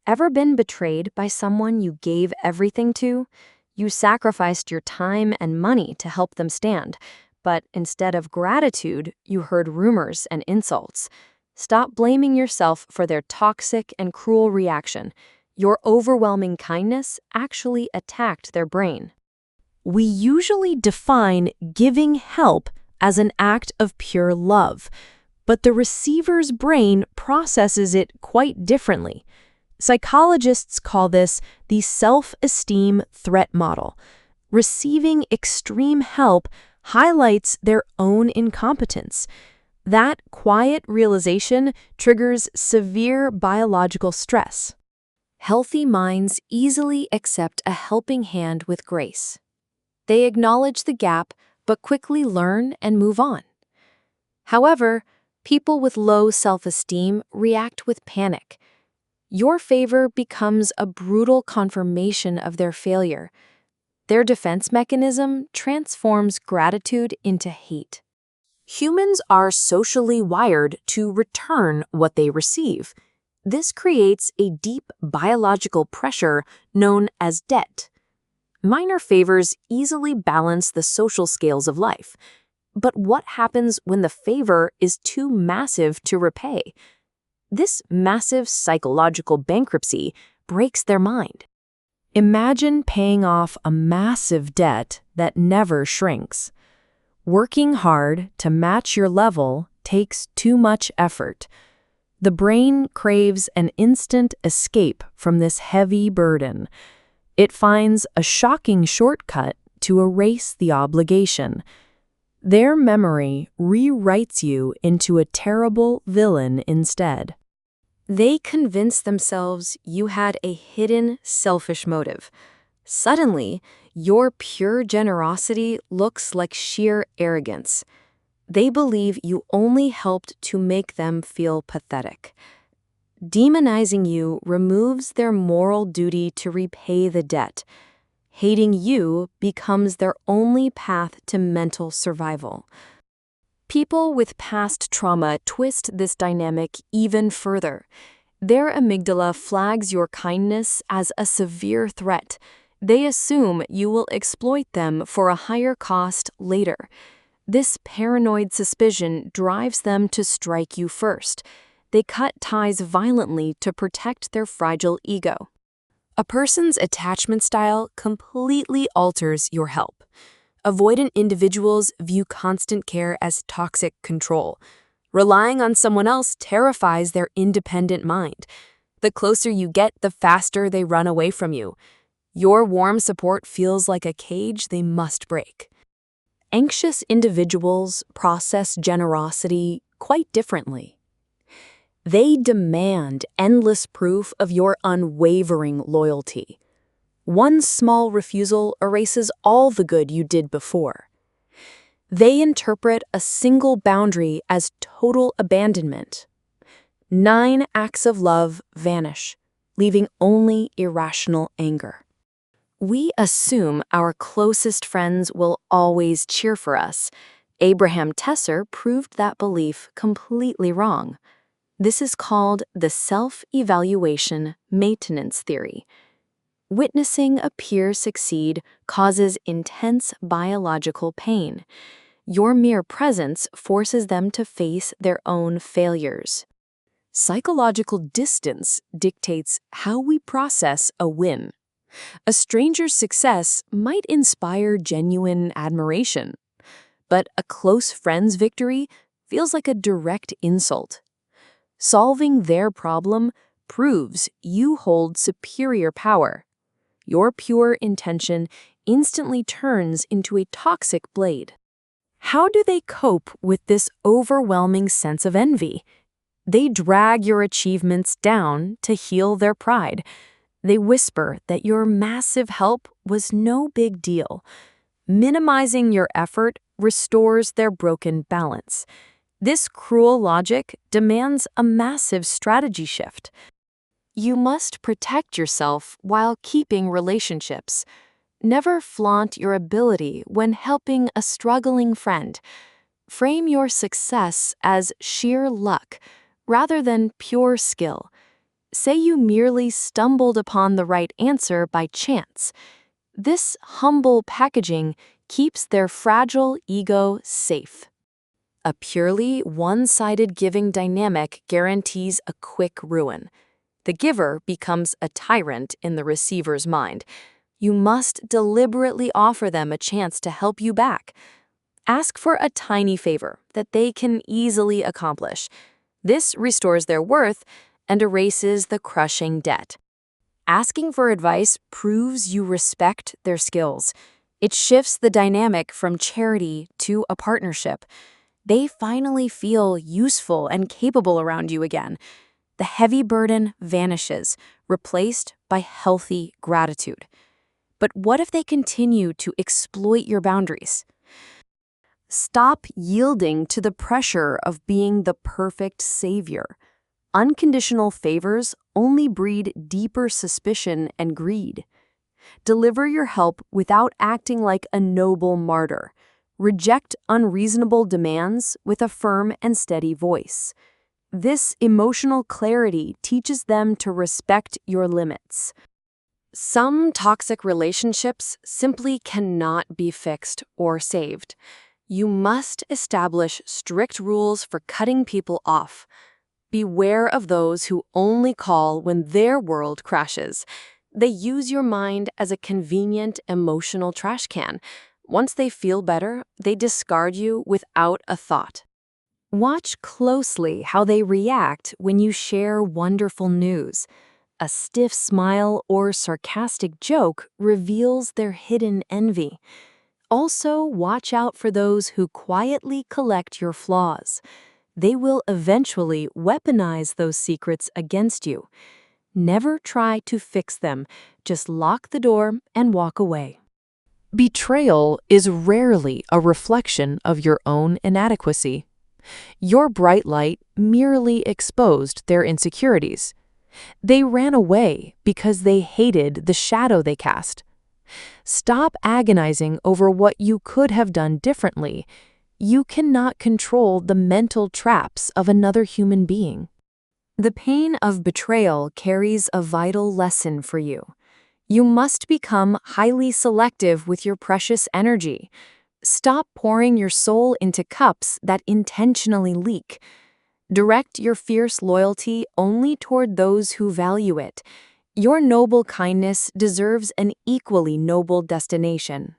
Ever been betrayed by someone you gave everything to? You sacrificed your time and money to help them stand, but instead of gratitude, you heard rumors and insults. Stop blaming yourself for their toxic and cruel reaction. Your overwhelming kindness actually attacked their brain. We usually define giving help as an act of pure love, but the receiver's brain processes it quite differently. Psychologists call this the self-esteem threat model. Receiving extreme help highlights their own incompetence. That quiet realization triggers severe biological stress. Healthy minds easily accept a helping hand with grace. They acknowledge the gap, but quickly learn and move on. However, people with low self-esteem react with panic. Your favor becomes a brutal confirmation of their failure. Their defense mechanism transforms gratitude into hate. Humans are socially wired to return what they receive. This creates a deep biological pressure known as debt. Minor favors easily balance the social scales of life. But what happens when the favor is too massive to repay? This massive psychological bankruptcy breaks their mind. Imagine paying off a massive debt that never shrinks. Working hard to match your level takes too much effort. The brain craves an instant escape from this heavy burden. It finds a shocking shortcut to erase the obligation. Their memory rewrites you into a terrible villain instead. They convince themselves you had a hidden, selfish motive. Suddenly, your pure generosity looks like sheer arrogance. They believe you only helped to make them feel pathetic. Demonizing you removes their moral duty to repay the debt. Hating you becomes their only path to mental survival. People with past trauma twist this dynamic even further. Their amygdala flags your kindness as a severe threat. They assume you will exploit them for a higher cost later. This paranoid suspicion drives them to strike you first. They cut ties violently to protect their fragile ego. A person's attachment style completely alters your help. Avoidant individuals view constant care as toxic control. Relying on someone else terrifies their independent mind. The closer you get, the faster they run away from you. Your warm support feels like a cage they must break. Anxious individuals process generosity quite differently. They demand endless proof of your unwavering loyalty. One small refusal erases all the good you did before. They interpret a single boundary as total abandonment. 9 acts of love vanish, leaving only irrational anger. We assume our closest friends will always cheer for us. Abraham Tesser proved that belief completely wrong. This is called the self-evaluation maintenance theory. Witnessing a peer succeed causes intense biological pain. Your mere presence forces them to face their own failures. Psychological distance dictates how we process a win. A stranger's success might inspire genuine admiration, but a close friend's victory feels like a direct insult. Solving their problem proves you hold superior power. Your pure intention instantly turns into a toxic blade. How do they cope with this overwhelming sense of envy? They drag your achievements down to heal their pride. They whisper that your massive help was no big deal. Minimizing your effort restores their broken balance. This cruel logic demands a massive strategy shift. You must protect yourself while keeping relationships. Never flaunt your ability when helping a struggling friend. Frame your success as sheer luck rather than pure skill. Say you merely stumbled upon the right answer by chance. This humble packaging keeps their fragile ego safe. A purely one-sided giving dynamic guarantees a quick ruin. The giver becomes a tyrant in the receiver's mind. You must deliberately offer them a chance to help you back. Ask for a tiny favor that they can easily accomplish. This restores their worth and erases the crushing debt. Asking for advice proves you respect their skills. It shifts the dynamic from charity to a partnership. They finally feel useful and capable around you again. The heavy burden vanishes, replaced by healthy gratitude. But what if they continue to exploit your boundaries? Stop yielding to the pressure of being the perfect savior. Unconditional favors only breed deeper suspicion and greed. Deliver your help without acting like a noble martyr. Reject unreasonable demands with a firm and steady voice. This emotional clarity teaches them to respect your limits. Some toxic relationships simply cannot be fixed or saved. You must establish strict rules for cutting people off. Beware of those who only call when their world crashes. They use your mind as a convenient emotional trash can. Once they feel better, they discard you without a thought. Watch closely how they react when you share wonderful news. A stiff smile or sarcastic joke reveals their hidden envy. Also, watch out for those who quietly collect your flaws. They will eventually weaponize those secrets against you. Never try to fix them. Just lock the door and walk away. Betrayal is rarely a reflection of your own inadequacy. Your bright light merely exposed their insecurities. They ran away because they hated the shadow they cast. Stop agonizing over what you could have done differently. You cannot control the mental traps of another human being. The pain of betrayal carries a vital lesson for you. You must become highly selective with your precious energy. Stop pouring your soul into cups that intentionally leak. Direct your fierce loyalty only toward those who value it. Your noble kindness deserves an equally noble destination.